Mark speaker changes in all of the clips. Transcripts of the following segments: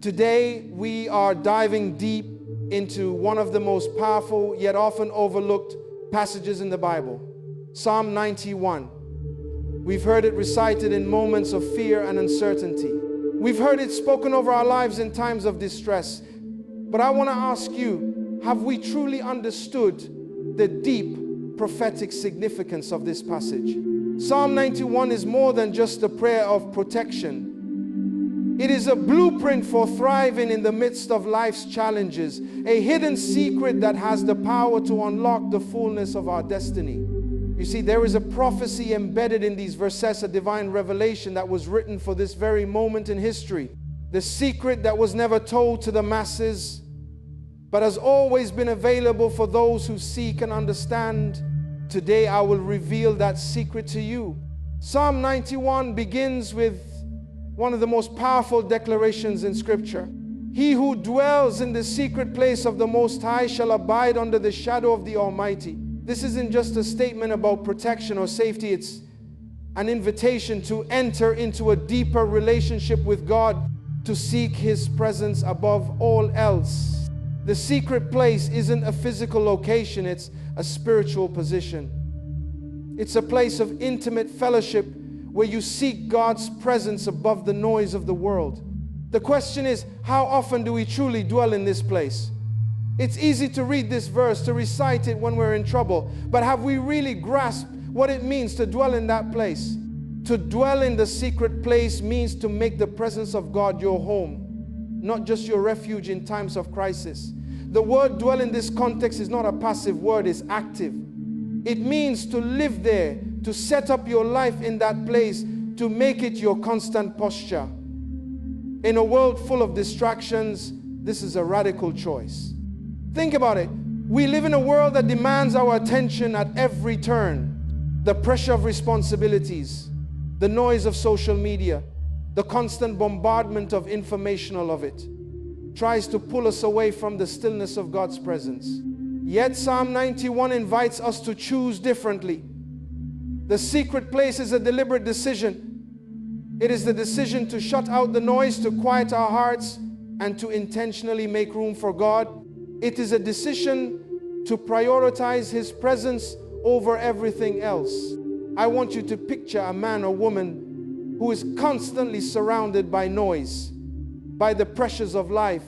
Speaker 1: Today, we are diving deep into one of the most powerful yet often overlooked passages in the Bible, Psalm 91. We've heard it recited in moments of fear and uncertainty. We've heard it spoken over our lives in times of distress. But I want to ask you, have we truly understood the deep prophetic significance of this passage? Psalm 91 is more than just a prayer of protection. It is a blueprint for thriving in the midst of life's challenges, a hidden secret that has the power to unlock the fullness of our destiny. You see, there is a prophecy embedded in these verses, a divine revelation that was written for this very moment in history. The secret that was never told to the masses, but has always been available for those who seek and understand. Today I will reveal that secret to you. Psalm 91 begins with one of the most powerful declarations in Scripture. He who dwells in the secret place of the Most High shall abide under the shadow of the Almighty. This isn't just a statement about protection or safety. It's an invitation to enter into a deeper relationship with God, to seek His presence above all else. The secret place isn't a physical location, it's a spiritual position. It's a place of intimate fellowship where you seek God's presence above the noise of the world. The question is, how often do we truly dwell in this place? It's easy to read this verse, to recite it when we're in trouble, but have we really grasped what it means to dwell in that place? To dwell in the secret place means to make the presence of God your home, not just your refuge in times of crisis. The word dwell in this context is not a passive word, it's active. It means to live there, to set up your life in that place, to make it your constant posture. In a world full of distractions, this is a radical choice. Think about it. We live in a world that demands our attention at every turn. The pressure of responsibilities, the noise of social media, the constant bombardment of informational of it, tries to pull us away from the stillness of God's presence. Yet Psalm 91 invites us to choose differently. The secret place is a deliberate decision. It is the decision to shut out the noise, to quiet our hearts, and to intentionally make room for God. It is a decision to prioritize His presence over everything else. I want you to picture a man or woman who is constantly surrounded by noise, by the pressures of life,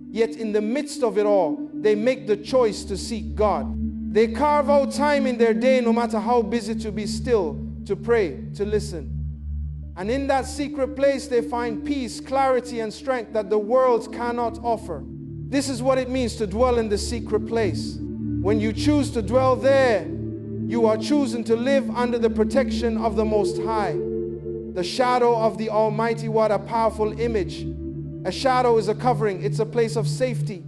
Speaker 1: yet in the midst of it all, they make the choice to seek God. They carve out time in their day, no matter how busy, to be still, to pray, to listen. And in that secret place, they find peace, clarity, and strength that the world cannot offer. This is what it means to dwell in the secret place. When you choose to dwell there, you are choosing to live under the protection of the Most High. The shadow of the Almighty, what a powerful image. A shadow is a covering, it's a place of safety.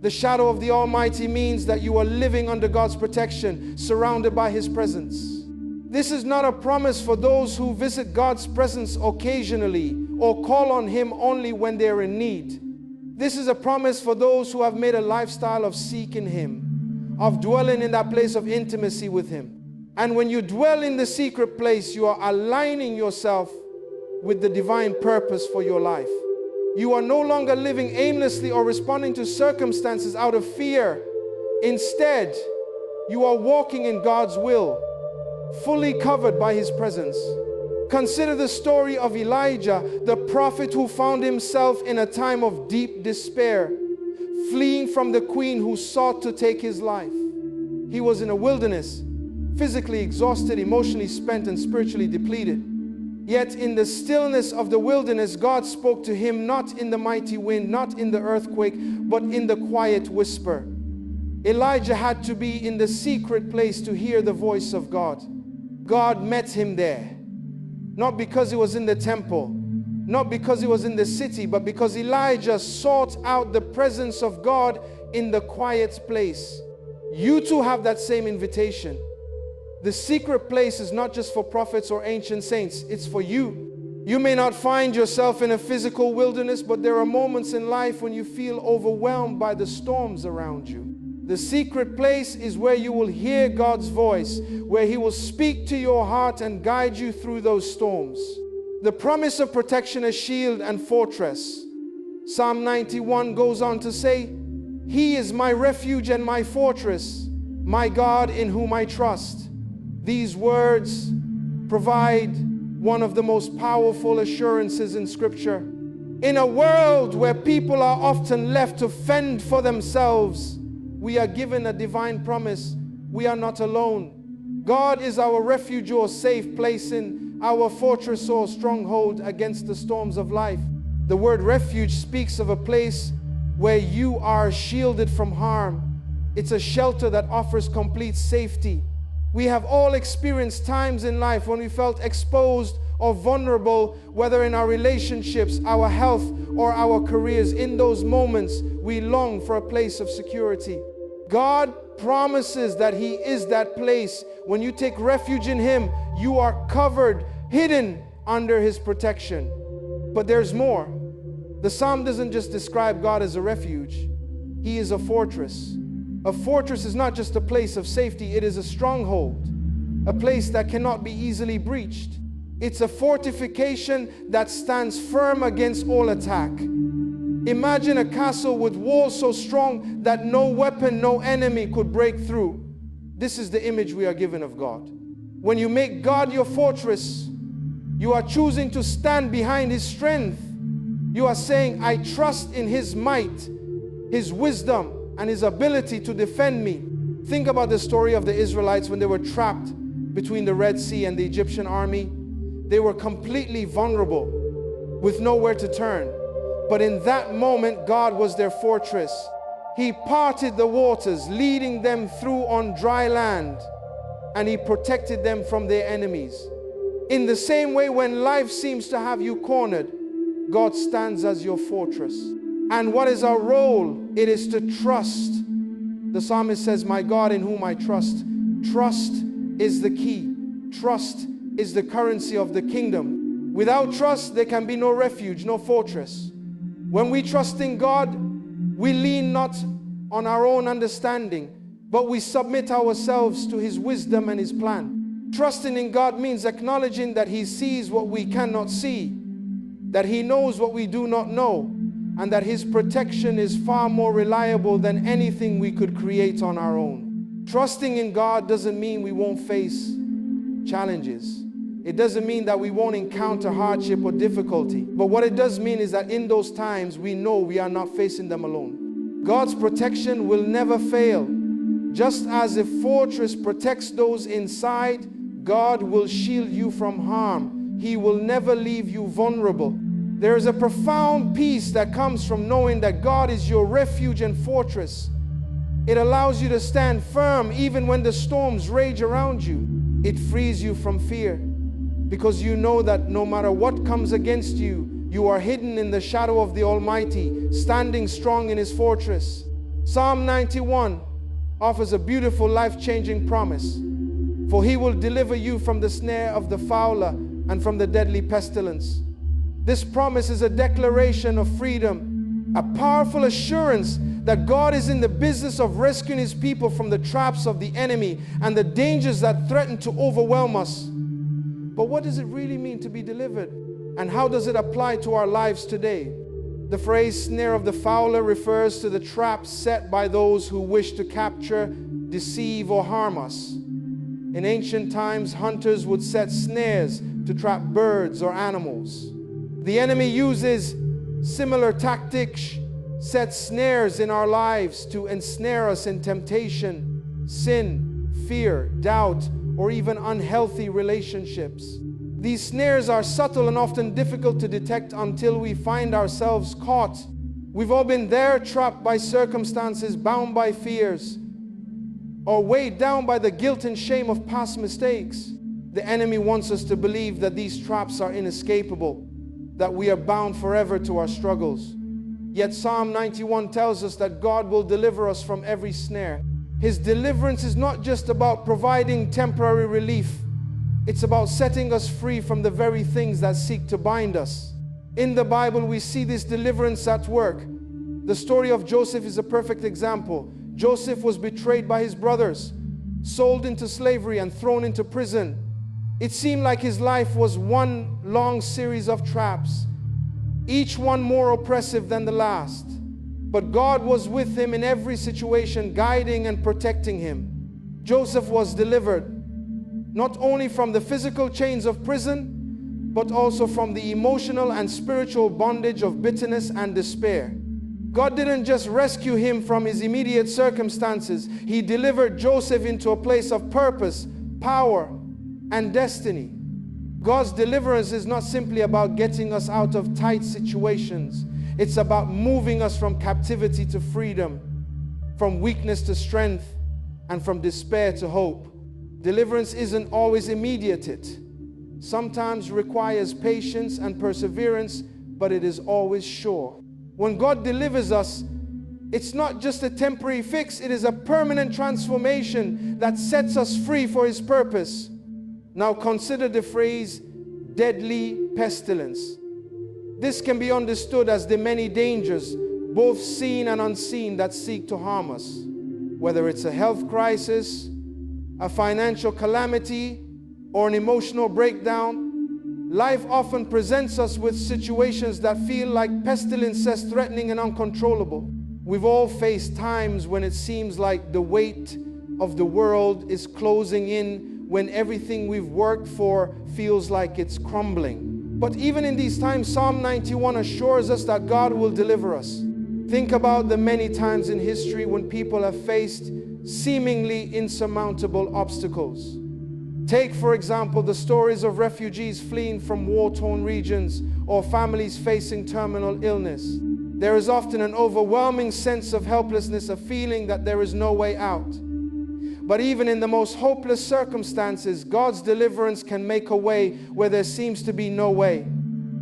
Speaker 1: The shadow of the Almighty means that you are living under God's protection, surrounded by His presence. This is not a promise for those who visit God's presence occasionally or call on Him only when they're in need. This is a promise for those who have made a lifestyle of seeking Him, of dwelling in that place of intimacy with Him. And when you dwell in the secret place, you are aligning yourself with the divine purpose for your life. You are no longer living aimlessly or responding to circumstances out of fear. Instead, you are walking in God's will, fully covered by His presence. Consider the story of Elijah, the prophet who found himself in a time of deep despair, fleeing from the queen who sought to take his life. He was in a wilderness, physically exhausted, emotionally spent, and spiritually depleted. Yet in the stillness of the wilderness, God spoke to him, not in the mighty wind, not in the earthquake, but in the quiet whisper. Elijah had to be in the secret place to hear the voice of God. God met him there, not because he was in the temple, not because he was in the city, but because Elijah sought out the presence of God in the quiet place. You too have that same invitation. The secret place is not just for prophets or ancient saints, it's for you. You may not find yourself in a physical wilderness, but there are moments in life when you feel overwhelmed by the storms around you. The secret place is where you will hear God's voice, where He will speak to your heart and guide you through those storms. The promise of protection, a shield and fortress. Psalm 91 goes on to say, He is my refuge and my fortress, my God in whom I trust. These words provide one of the most powerful assurances in Scripture. In a world where people are often left to fend for themselves, we are given a divine promise. We are not alone. God is our refuge or safe place, in our fortress or stronghold against the storms of life. The word refuge speaks of a place where you are shielded from harm. It's a shelter that offers complete safety. We have all experienced times in life when we felt exposed or vulnerable, whether in our relationships, our health, or our careers. In those moments, we long for a place of security. God promises that He is that place. When you take refuge in Him, you are covered, hidden under His protection. But there's more. The psalm doesn't just describe God as a refuge. He is a fortress. A fortress is not just a place of safety, it is a stronghold, a place that cannot be easily breached. It's a fortification that stands firm against all attack. Imagine a castle with walls so strong that no weapon, no enemy could break through. This is the image we are given of God. When you make God your fortress, you are choosing to stand behind His strength. You are saying, I trust in His might, His wisdom, and His ability to defend me. Think about the story of the Israelites when they were trapped between the Red Sea and the Egyptian army. They were completely vulnerable, with nowhere to turn. But in that moment, God was their fortress. He parted the waters, leading them through on dry land, and He protected them from their enemies. In the same way, when life seems to have you cornered, God stands as your fortress. And what is our role? It is to trust. The psalmist says, my God in whom I trust. Trust is the key. Trust is the currency of the kingdom. Without trust, there can be no refuge, no fortress. When we trust in God, we lean not on our own understanding, but we submit ourselves to His wisdom and His plan. Trusting in God means acknowledging that He sees what we cannot see, that He knows what we do not know, and that His protection is far more reliable than anything we could create on our own. Trusting in God doesn't mean we won't face challenges. It doesn't mean that we won't encounter hardship or difficulty. But what it does mean is that in those times, we know we are not facing them alone. God's protection will never fail. Just as a fortress protects those inside, God will shield you from harm. He will never leave you vulnerable. There is a profound peace that comes from knowing that God is your refuge and fortress. It allows you to stand firm even when the storms rage around you. It frees you from fear because you know that no matter what comes against you, you are hidden in the shadow of the Almighty, standing strong in His fortress. Psalm 91 offers a beautiful, life-changing promise. For He will deliver you from the snare of the fowler and from the deadly pestilence. This promise is a declaration of freedom, a powerful assurance that God is in the business of rescuing His people from the traps of the enemy and the dangers that threaten to overwhelm us. But what does it really mean to be delivered? And how does it apply to our lives today? The phrase snare of the fowler refers to the traps set by those who wish to capture, deceive, or harm us. In ancient times, hunters would set snares to trap birds or animals. The enemy uses similar tactics, sets snares in our lives to ensnare us in temptation, sin, fear, doubt, or even unhealthy relationships. These snares are subtle and often difficult to detect until we find ourselves caught. We've all been there, trapped by circumstances, bound by fears, or weighed down by the guilt and shame of past mistakes. The enemy wants us to believe that these traps are inescapable, that we are bound forever to our struggles. Yet Psalm 91 tells us that God will deliver us from every snare. His deliverance is not just about providing temporary relief. It's about setting us free from the very things that seek to bind us. In the Bible, we see this deliverance at work. The story of Joseph is a perfect example. Joseph was betrayed by his brothers, sold into slavery, and thrown into prison. It seemed like his life was one long series of traps. each one more oppressive than the last. But God was with him in every situation, guiding and protecting him. Joseph was delivered not only from the physical chains of prison, but also from the emotional and spiritual bondage of bitterness and despair. God didn't just rescue him from his immediate circumstances. He delivered Joseph into a place of purpose, power, and destiny. God's deliverance is not simply about getting us out of tight situations. It's about moving us from captivity to freedom, from weakness to strength, and from despair to hope. Deliverance isn't always immediate. It sometimes requires patience and perseverance, but it is always sure. When God delivers us, it's not just a temporary fix, it is a permanent transformation that sets us free for His purpose. Now consider the phrase, deadly pestilence. This can be understood as the many dangers, both seen and unseen, that seek to harm us. Whether it's a health crisis, a financial calamity, or an emotional breakdown, life often presents us with situations that feel like pestilences, threatening and uncontrollable. We've all faced times when it seems like the weight of the world is closing in, when everything we've worked for feels like it's crumbling. But even in these times, Psalm 91 assures us that God will deliver us. Think about the many times in history when people have faced seemingly insurmountable obstacles. Take, for example, the stories of refugees fleeing from war-torn regions or families facing terminal illness. There is often an overwhelming sense of helplessness, a feeling that there is no way out. But even in the most hopeless circumstances, God's deliverance can make a way where there seems to be no way.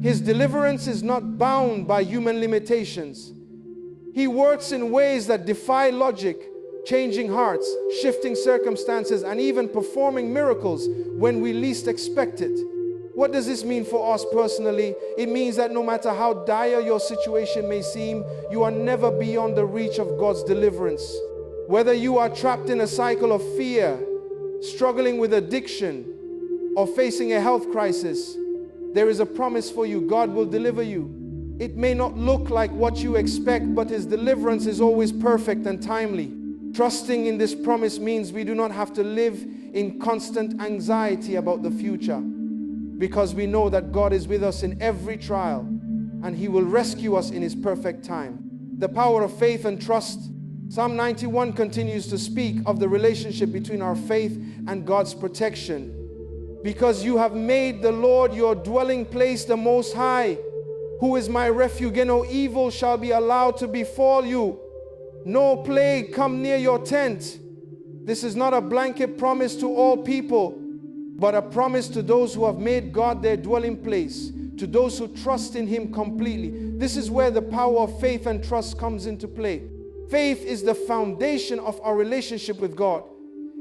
Speaker 1: His deliverance is not bound by human limitations. He works in ways that defy logic, changing hearts, shifting circumstances, and even performing miracles when we least expect it. What does this mean for us personally? It means that no matter how dire your situation may seem, you are never beyond the reach of God's deliverance. Whether you are trapped in a cycle of fear, struggling with addiction, or facing a health crisis, there is a promise for you. God will deliver you. It may not look like what you expect, but His deliverance is always perfect and timely. Trusting in this promise means we do not have to live in constant anxiety about the future, because we know that God is with us in every trial and He will rescue us in His perfect time. The power of faith and trust. Psalm 91 continues to speak of the relationship between our faith and God's protection. Because you have made the Lord your dwelling place, the Most High, who is my refuge, and no evil shall be allowed to befall you. No plague come near your tent. This is not a blanket promise to all people, but a promise to those who have made God their dwelling place, to those who trust in Him completely. This is where the power of faith and trust comes into play. Faith is the foundation of our relationship with God.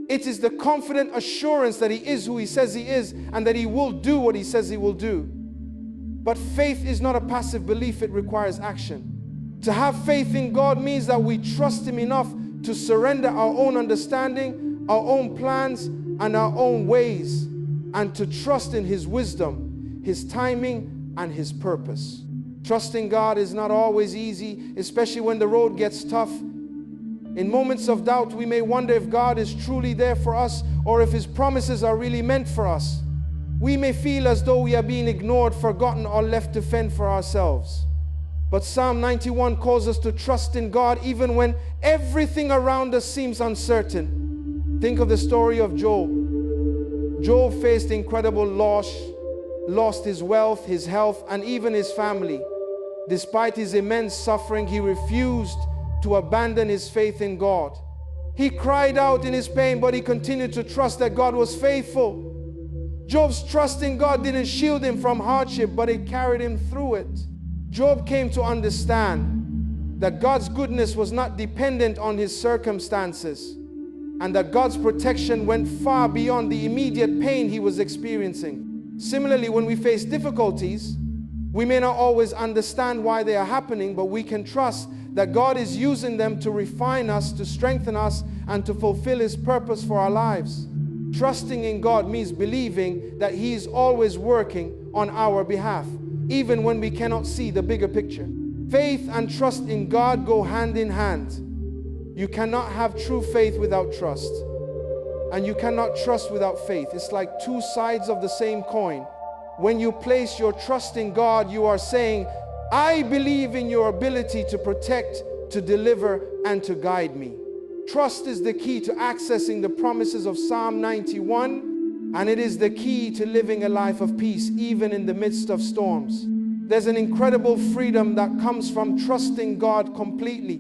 Speaker 1: It is the confident assurance that He is who He says He is and that He will do what He says He will do. But faith is not a passive belief, it requires action. To have faith in God means that we trust Him enough to surrender our own understanding, our own plans, and our own ways, and to trust in His wisdom, His timing, and His purpose. Trusting God is not always easy, especially when the road gets tough. In moments of doubt, we may wonder if God is truly there for us or if His promises are really meant for us. We may feel as though we are being ignored, forgotten, or left to fend for ourselves. But Psalm 91 calls us to trust in God even when everything around us seems uncertain. Think of the story of Job. Job faced incredible loss, lost his wealth, his health, and even his family. Despite his immense suffering, he refused to abandon his faith in God. He cried out in his pain, but he continued to trust that God was faithful. Job's trust in God didn't shield him from hardship, but it carried him through it. Job came to understand that God's goodness was not dependent on his circumstances, and that God's protection went far beyond the immediate pain he was experiencing. Similarly, when we face difficulties, we may not always understand why they are happening, but we can trust that God is using them to refine us, to strengthen us, and to fulfill His purpose for our lives. Trusting in God means believing that He is always working, on our behalf, even when we cannot see the bigger picture. Faith and trust in God go hand in hand. You cannot have true faith without trust, and you cannot trust without faith. It's like two sides of the same coin. When you place your trust in God, you are saying, I believe in your ability to protect, to deliver, and to guide me. Trust is the key to accessing the promises of Psalm 91, and it is the key to living a life of peace, even in the midst of storms. There's an incredible freedom that comes from trusting God completely.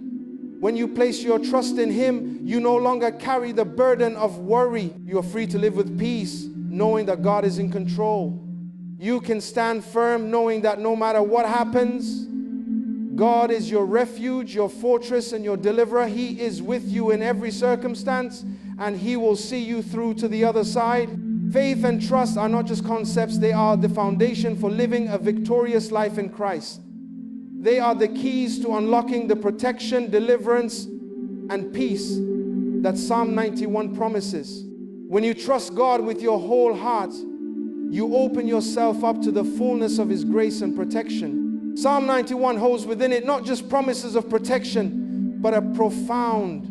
Speaker 1: When you place your trust in Him, you no longer carry the burden of worry. You're free to live with peace, knowing that God is in control. You can stand firm knowing that no matter what happens, God is your refuge, your fortress, and your deliverer. He is with you in every circumstance, and He will see you through to the other side. Faith and trust are not just concepts, they are the foundation for living a victorious life in Christ. They are the keys to unlocking the protection, deliverance, and peace that Psalm 91 promises. When you trust God with your whole heart, you open yourself up to the fullness of His grace and protection. Psalm 91 holds within it not just promises of protection, but a profound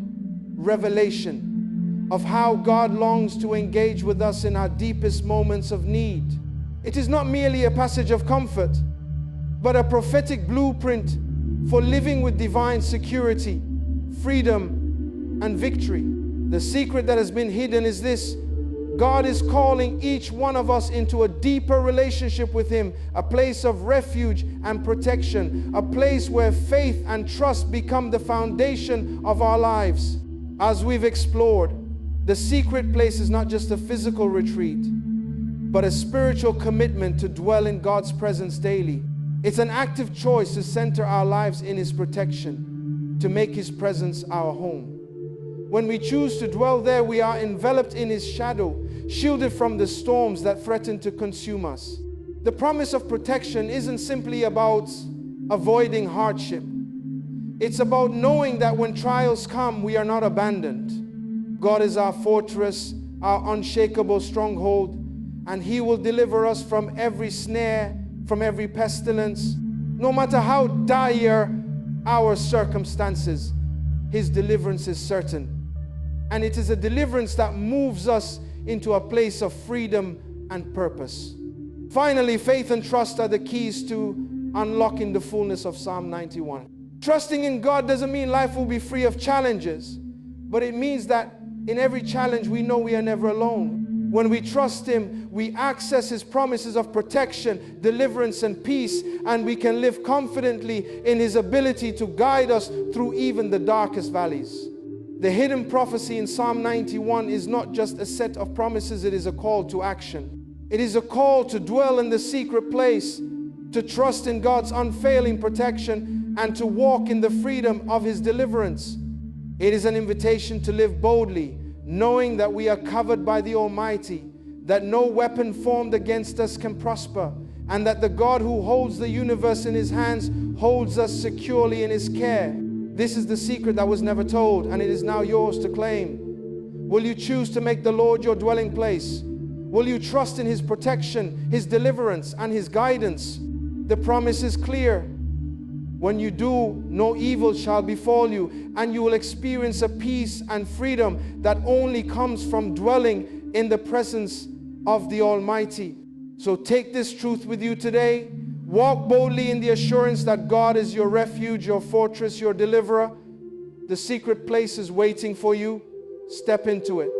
Speaker 1: revelation of how God longs to engage with us in our deepest moments of need. It is not merely a passage of comfort, but a prophetic blueprint for living with divine security, freedom, and victory. The secret that has been hidden is this: God is calling each one of us into a deeper relationship with Him, a place of refuge and protection, a place where faith and trust become the foundation of our lives. As we've explored, the secret place is not just a physical retreat, but a spiritual commitment to dwell in God's presence daily. It's an active choice to center our lives in His protection, to make His presence our home. When we choose to dwell there, we are enveloped in His shadow, shielded from the storms that threaten to consume us. The promise of protection isn't simply about avoiding hardship. It's about knowing that when trials come, we are not abandoned. God is our fortress, our unshakable stronghold, and He will deliver us from every snare, from every pestilence. No matter how dire our circumstances, His deliverance is certain. And it is a deliverance that moves us into a place of freedom and purpose. Finally, faith and trust are the keys to unlocking the fullness of Psalm 91. Trusting in God doesn't mean life will be free of challenges, but it means that in every challenge we know we are never alone. When we trust Him, we access His promises of protection, deliverance, and peace, and we can live confidently in His ability to guide us through even the darkest valleys. The hidden prophecy in Psalm 91 is not just a set of promises, it is a call to action. It is a call to dwell in the secret place, to trust in God's unfailing protection, and to walk in the freedom of His deliverance. It is an invitation to live boldly, knowing that we are covered by the Almighty, that no weapon formed against us can prosper, and that the God who holds the universe in His hands holds us securely in His care. This is the secret that was never told, and it is now yours to claim. Will you choose to make the Lord your dwelling place? Will you trust in His protection, His deliverance, and His guidance? The promise is clear. When you do, no evil shall befall you, and you will experience a peace and freedom that only comes from dwelling in the presence of the Almighty. So take this truth with you today. Walk boldly in the assurance that God is your refuge, your fortress, your deliverer. The secret place is waiting for you. Step into it.